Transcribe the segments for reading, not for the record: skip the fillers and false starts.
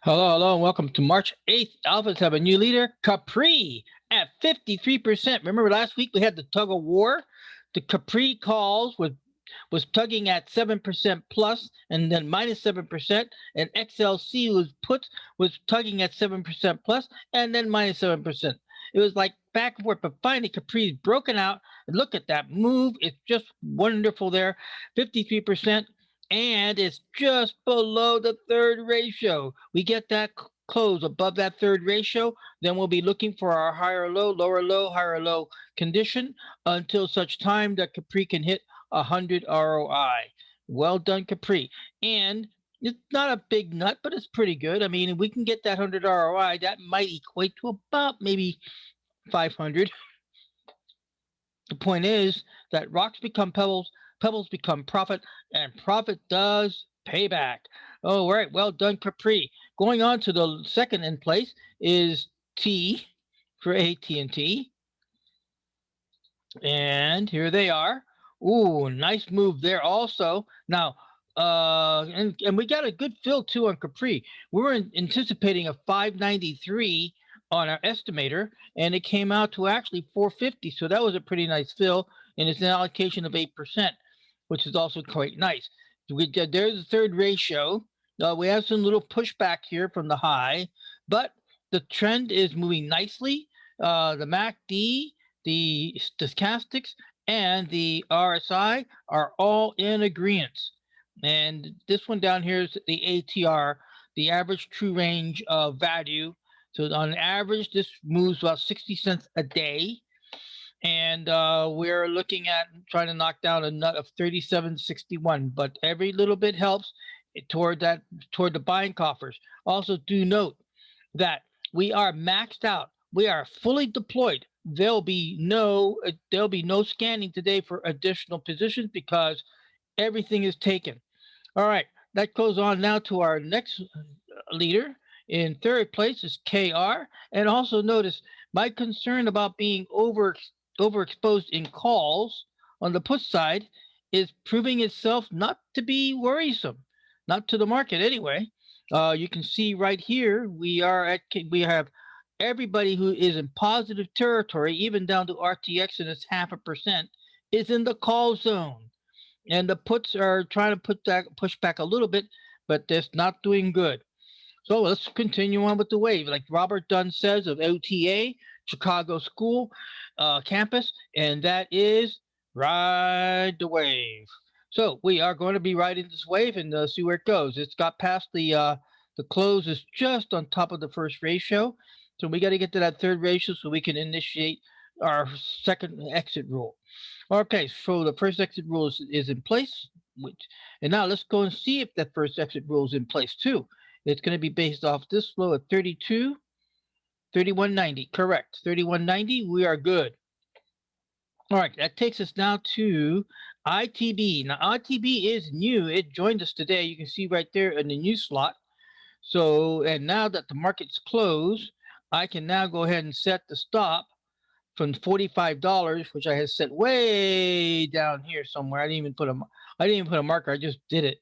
Hello, hello, and welcome to March 8th. Alphas have a new leader, Capri, at 53%. Remember last week we had the tug of war? The Capri calls was tugging at 7% plus and then minus 7%, and XLC was tugging at 7% plus and then minus 7%. It was like back and forth, but finally Capri's broken out. And look at that move. It's just wonderful there. 53%, and it's just below the third ratio. We get that close above that third ratio, then we'll be looking for our higher low, lower low, higher low condition until such time that Capri can hit 100 ROI. Well done, Capri. And it's not a big nut, but it's pretty good. I mean, if we can get that 100 ROI, that might equate to about maybe 500. The point is that rocks become pebbles, pebbles become profit, and profit does payback. Oh, all right. Well done, Capri. Going on to the second in place is T for AT&T. And here they are. Ooh, nice move there also. Now, and we got a good fill too on Capri. We were anticipating a 593 on our estimator, and it came out to actually 450. So that was a pretty nice fill, and it's an allocation of 8%, which is also quite nice. There's the third ratio. We have some little pushback here from the high, but the trend is moving nicely. The MACD, the stochastics, and the RSI are all in agreement. And this one down here is the ATR, the average true range of value. So on average, this moves about 60 cents a day. And we're looking at trying to knock down a nut of 37.61. But every little bit helps toward the buying coffers. Also, do note that we are maxed out. We are fully deployed. There'll be no scanning today for additional positions because everything is taken. All right, that goes on now to our next leader. In third place is KR, and also notice my concern about being overexposed in calls on the put side is proving itself not to be worrisome, not to the market anyway. You can see right here we have everybody who is in positive territory, even down to RTX and its 0.5%, is in the call zone. And the puts are trying to push back a little bit, but they're not doing good. So let's continue on with the wave. Like Robert Dunn says of OTA, Chicago School campus, and that is ride the wave. So we are going to be riding this wave and see where it goes. It's got past the close is just on top of the first ratio. So we got to get to that third ratio so we can initiate our second exit rule. Okay, so the first exit rule is in place. And now let's go and see if that first exit rule is in place too. It's going to be based off this low at 32, 31.90. Correct. 31.90. We are good. All right, that takes us now to ITB. Now, ITB is new. It joined us today. You can see right there in the new slot. So, and now that the market's closed, I can now go ahead and set the stop from $45, which I had set way down here somewhere. I didn't even put a marker. I just did it.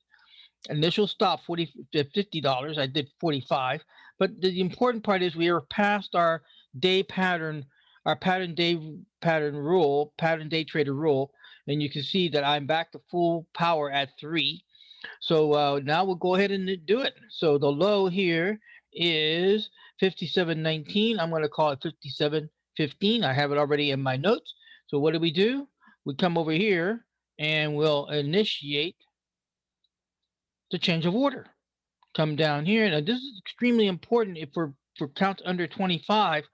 Initial stop $50. I did 45. But the important part is we are past our day pattern, our pattern day trader rule, and you can see that I'm back to full power at 3. So now we'll go ahead and do it. So the low here is 57.19. I'm going to call it 57.15. I have it already in my notes. So what do? We come over here and we'll initiate the change of order. Come down here. Now this is extremely important if for counts under 25.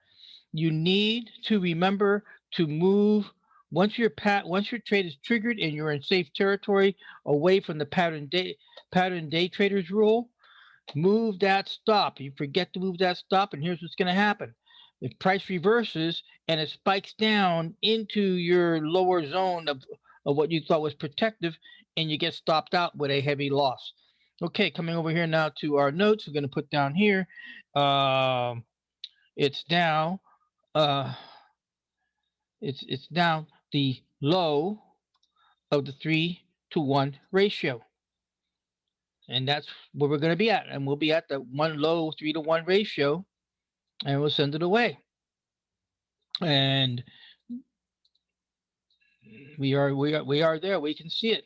You need to remember to move once your trade is triggered and you're in safe territory away from the pattern day traders rule. Move that stop. You forget to move that stop, and here's what's going to happen. If price reverses and it spikes down into your lower zone of what you thought was protective, and you get stopped out with a heavy loss. Okay, coming over here now to our notes, we're going to put down here. It's now it's now the low of the 3-to-1 ratio. And that's where we're going to be at. And we'll be at the one low 3-to-1 ratio, and we'll send it away. And we are there. We can see it,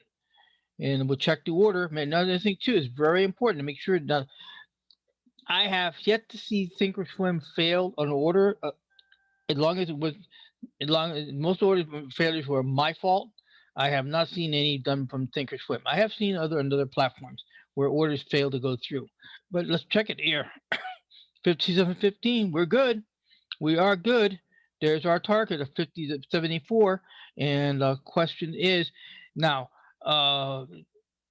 and we'll check the order. Another thing too is very important to make sure that I have yet to see Thinkorswim fail on order. As long as it was, as long as most order failures were my fault, I have not seen any done from Thinkorswim. I have seen other platforms where orders fail to go through. But let's check it here. 57.15. We're good. We are good. There's our target of 50 to 74. And the question is now,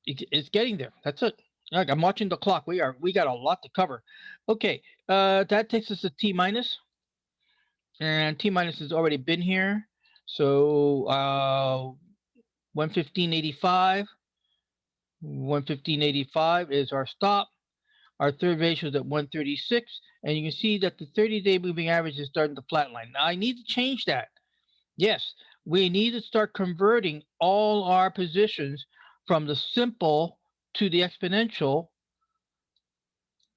it's getting there. That's it. Like, I'm watching the clock. We got a lot to cover. Okay, that takes us to T minus, and T minus has already been here. So 115.85. 115.85 is our stop. Our third ratio is at 136, and you can see that the 30-day moving average is starting to flatline. Now I need to change that. Yes, we need to start converting all our positions from the simple to the exponential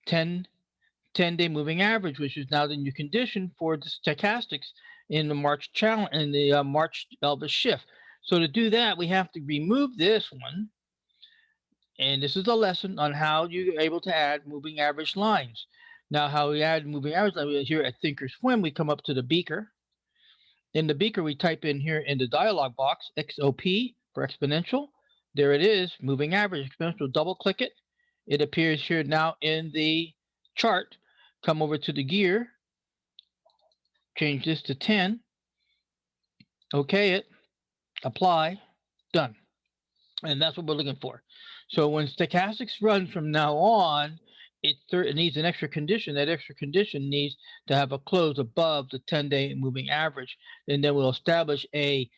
10-day moving average, which is now the new condition for the stochastics in the March challenge, in the March Elvis shift. So to do that, we have to remove this one. And this is a lesson on how you're able to add moving average lines. Now, how we add moving average lines here at Thinkorswim, we come up to the beaker. In the beaker, we type in here in the dialog box XOP for exponential. There it is, moving average exponential. Double click it. It appears here now in the chart. Come over to the gear. Change this to 10. Okay it. Apply. Done. And that's what we're looking for. So when stochastics run from now on, it needs an extra condition. That extra condition needs to have a close above the 10-day moving average, and then we'll establish a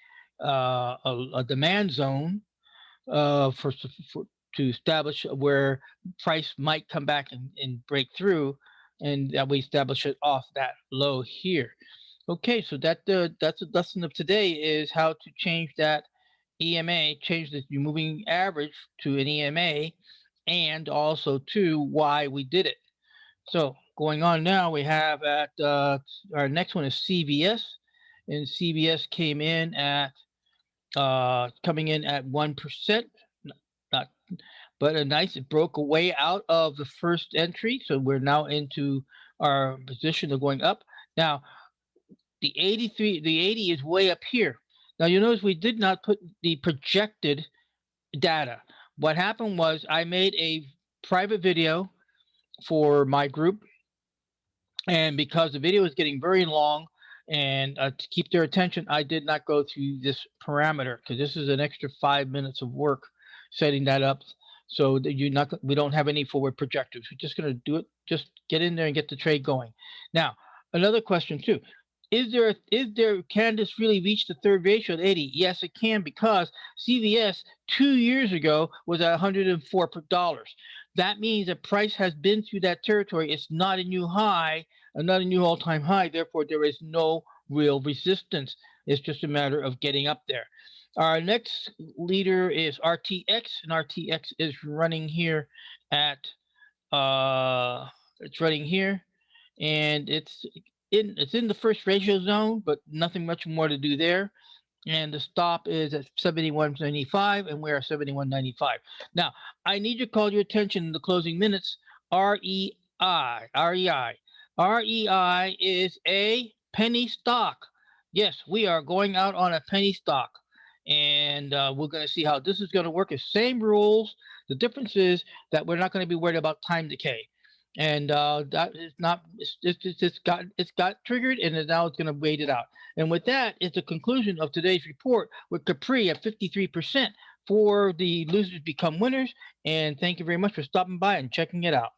demand zone to establish where price might come back and break through, and that we establish it off that low here. Okay, so that's the lesson of today is how to change that EMA, change the moving average to an EMA, and also to why we did it. So going on now, we have at our next one is CVS, and CVS came in at coming in at 1%, not, but a nice. It broke away out of the first entry, so we're now into our position of going up. Now the 80 is way up here. Now you notice we did not put the projected data. What happened was I made a private video for my group, and because the video is getting very long and to keep their attention, I did not go through this parameter because this is an extra 5 minutes of work setting that up. So that we don't have any forward projectors. We're just going to do it. Just get in there and get the trade going. Now, another question too. Can this really reach the third ratio at 80? Yes, it can, because CVS 2 years ago was at $104. That means that price has been through that territory. It's not a new high, not a new all-time high. Therefore, there is no real resistance. It's just a matter of getting up there. Our next leader is RTX, and RTX is running here at it's running here, and it's in the first ratio zone, but nothing much more to do there. And the stop is at 71.95, and we're at 71.95. Now, I need to call your attention in the closing minutes. REI. REI is a penny stock. Yes, we are going out on a penny stock, and we're going to see how this is going to work. It's same rules. The difference is that we're not going to be worried about time decay. And that is not. It's got triggered, and now it's going to wait it out. And with that, it's the conclusion of today's report with Capri at 53% for the losers become winners. And thank you very much for stopping by and checking it out.